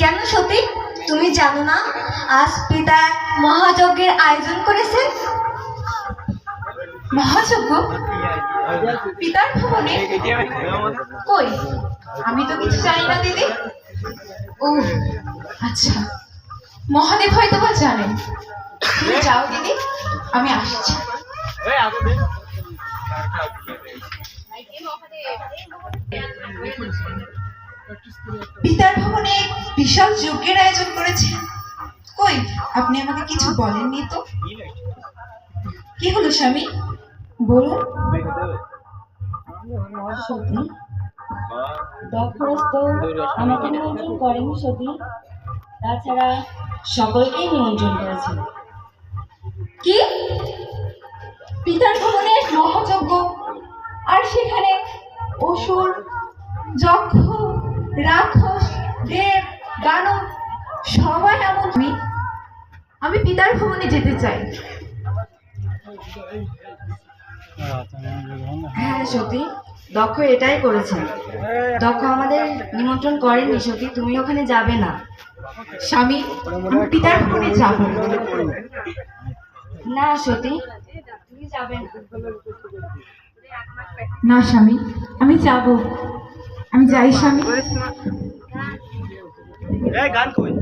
কেন সতী, তুমি জানো না আজ পিতা মহাযজ্ঞের আয়োজন করেছেন? মহাযজ্ঞ পিতার ভবনে? কই, আমি তো কিছু জানি না দিদি। ও আচ্ছা, মহাদেব হয়তো বা জানেন। তুমি যাও দিদি, আমি আসছি। পিতার ভবনে বিশাল যজ্ঞের আয়োজন করেছে। কই, আপনি আমাকে কিছু বলেননি তো। কি হলো স্বামী, বলুন। সতী, দক্ষরাজ তো আমাকে নিমন্ত্রণ করেনি সতী, তাছাড়া সকলকেই নিমন্ত্রণ করেছেন। কি, পিতার ভবনে মহাযজ্ঞ, আর সেখানে অসুর, যক্ষ, রাক্ষস, দেব, দানব সবাই এমন? আমি পিতার ভবনে যেতে চাই। হ্যাঁ সতী, দক্ষ এটাই করেছেন। দক্ষ আমাদের নিমন্ত্রণ করেননি সতী, তুমি ওখানে যাবে না। স্বামী, আমি পিতার ভবনে যাব না সতী, তুমি যাবে না। না স্বামী, আমি যাব। আমি যাই স্বামী। গান কই